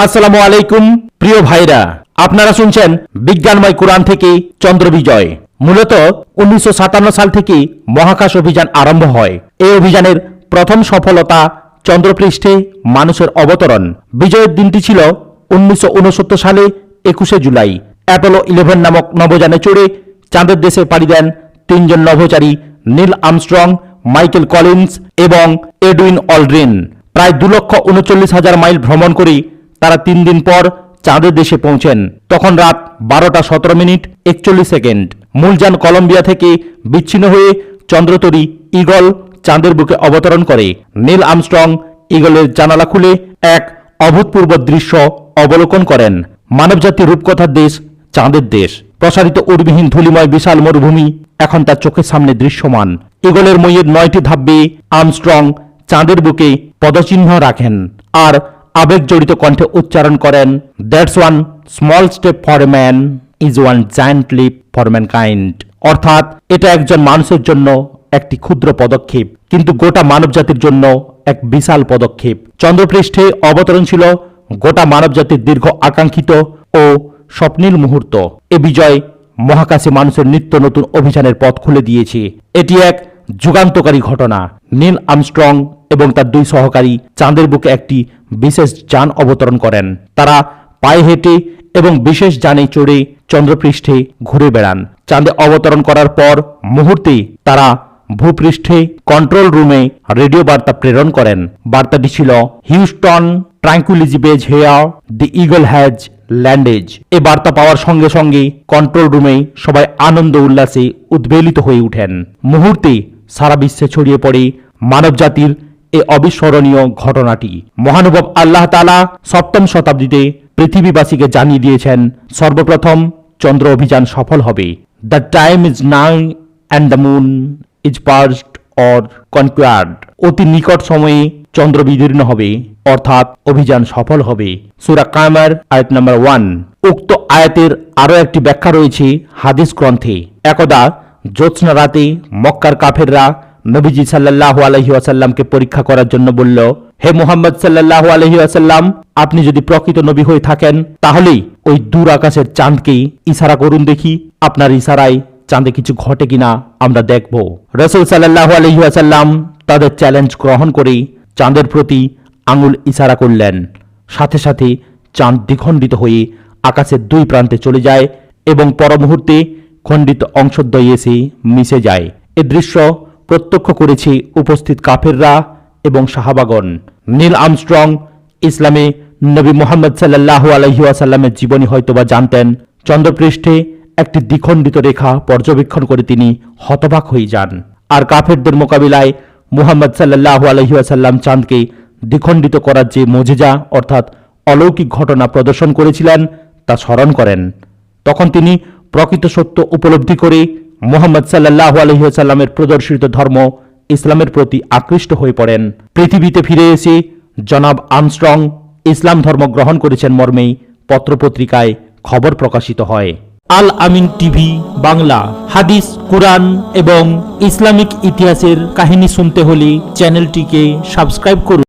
আসসালামু আলাইকুম প্রিয় ভাইরা, আপনারা শুনছেন বিজ্ঞানময় কোরআন থেকে চন্দ্র বিজয়। মূলত 1957 সাল থেকে মহাকাশ অভিযান আরম্ভ হয়। এই অভিযানের প্রথম সফলতা চন্দ্রপৃষ্ঠে মানুষের অবতরণ। বিজয়ের দিনটি ছিল 1969 সালে 21শে জুলাই। অ্যাপোলো 11 নামক নভোযানে চড়ে চাঁদের দেশে পাড়ি দেন তিনজন নভোচারী নীল আর্মস্ট্রং, মাইকেল কলিন্স এবং এডউইন অলড্রিন। প্রায় 2,39,000 মাইল ভ্রমণ করে তারা 3 দিন পর চাঁদের দেশে পৌঁছেন। তখন রাত 12:17:41। মূলযান কলম্বিয়া থেকে বিচ্ছিন্ন হয়ে চন্দ্রতরী ঈগল চাঁদের বুকে অবতরণ করে। নীল আর্মস্ট্রং ঈগলের জানালা খুলে এক অভূতপূর্ব দৃশ্য অবলোকন করেন। মানবজাতির রূপকথার দেশ চাঁদের দেশ। প্রসারিত উর্বিহীন ধূলিময় বিশাল মরুভূমি এখন তার চোখের সামনে দৃশ্যমান। ঈগলের মইয়ের 9টি ধাপ বেয়ে আর্মস্ট্রং চাঁদের বুকে পদচিহ্ন রাখেন আর আবেগজড়িত কণ্ঠে উচ্চারণ করেন, that's one small step for a man is one giant leap for mankind. অর্থাৎ এটা একজন মানুষের জন্য একটি ক্ষুদ্র পদক্ষেপ, কিন্তু গোটা মানবজাতির জন্য এক বিশাল পদক্ষেপ। চন্দ্রপৃষ্ঠে অবতরণ ছিল গোটা মানবজাতির দীর্ঘ আকাঙ্ক্ষিত ও স্বপ্নীল মুহূর্ত। এ বিজয় মহাকাশে মানুষের নিত্য নতুন অভিযানের পথ খুলে দিয়েছে। এটি এক যুগান্তকারী ঘটনা। নীল আর্মস্ট্রং এবং তার 2 সহকারী চাঁদের বুকে একটি বিশেষ যান অবতরণ করেন। তারা পায়ে হেঁটে এবং বিশেষ যানে চড়ে চন্দ্রপৃষ্ঠে ঘুরে বেড়ান। চাঁদে অবতরণ করার পর মুহূর্তেই তারা ভূপৃষ্ঠে কন্ট্রোল রুমে রেডিও বার্তা প্রেরণ করেন। বার্তাটি ছিল, Houston, tranquility base here, the eagle has landed. এ বার্তা পাওয়ার সঙ্গে সঙ্গে কন্ট্রোল রুমে সবাই আনন্দ উল্লাসে উদ্বেলিত হয়ে উঠেন। মুহূর্তে সারা বিশ্বে ছড়িয়ে পড়ে মানবজাতির এ অবিস্মরণীয় ঘটনাটি। মহানুভব আল্লাহ তাআলা 7ম শতাব্দীতে পৃথিবীবাসীকে জানিয়ে দিয়েছেন, সর্বপ্রথম চন্দ্র অভিযান সফল হবে। The time is now and the moon is parsed or conquered. অতি নিকট সময়ে চন্দ্র বিদীর্ণ হবে, অর্থাৎ অভিযান সফল হবে। সূরা কামার আয়াত নম্বর 1। উক্ত আয়াতের আরও একটি ব্যাখ্যা রয়েছে হাদিস গ্রন্থে। একদা জ্যোৎস্না রাতে মক্কার কাফেররা নবীজি সাল্লাল্লাহু আলাইহি ওয়াসাল্লামকে পরীক্ষা করার জন্য বলল, হে মুহাম্মদ সাল্লাল্লাহু আলাইহি ওয়াসাল্লাম, আপনি যদি প্রকৃত নবী হয়ে থাকেন তাহলেই ওই দূর আকাশের চাঁদকে ইশারা করুন দেখি। আপনার ইশারায় চাঁদে কিছু ঘটে কিনা আমরা দেখব। রাসূল সাল্লাল্লাহু আলাইহি ওয়াসাল্লাম তাদের চ্যালেঞ্জ গ্রহণ করে চাঁদের প্রতি আঙুল ইশারা করলেন। সাথে সাথে চাঁদ দ্বিখণ্ডিত হয়ে আকাশের 2 প্রান্তে চলে যায় এবং পর মুহূর্তে খণ্ডিত অংশদ্বয় এসে মিশে যায়। এ দৃশ্য প্রত্যক্ষ করেছে উপস্থিত কাফেররা এবং সাহাবাগণ। নীল আর্মস্ট্রং ইসলামে নবী মুহাম্মদ সাল্লাল্লাহু আলাইহি ওয়াসাল্লামের জীবনী হয়তোবা জানতেন। চন্দ্রপৃষ্ঠে একটি দ্বিখণ্ডিত রেখা পর্যবেক্ষণ করে তিনি হতবাক হয়ে যান। আর কাফেরদের মোকাবিলায় মুহাম্মদ সাল্লাল্লাহু আলাইহি ওয়াসাল্লাম চাঁদকে দ্বিখণ্ডিত করার যে মুজিজা অর্থাৎ অলৌকিক ঘটনা প্রদর্শন করেছিলেন তা স্মরণ করেন। তখন তিনি প্রকৃত সত্য উপলব্ধি করে মুহাম্মদ সাল্লাল্লাহু আলাইহি ওয়াসাল্লামের প্রদর্শিত ধর্ম ইসলামের প্রতি আকৃষ্ট হয়ে পড়েন। পৃথিবীতে ফিরে এসে জনাব আর্মস্ট্রং ইসলাম ধর্ম গ্রহণ করেছেন মর্মেই পত্রপত্রিকায় খবর প্রকাশিত হয়। আল আমিন টিভি বাংলা। হাদিস, কুরআন এবং ইসলামিক ইতিহাসের কাহিনী শুনতে হলে চ্যানেলটিকে সাবস্ক্রাইব করুন।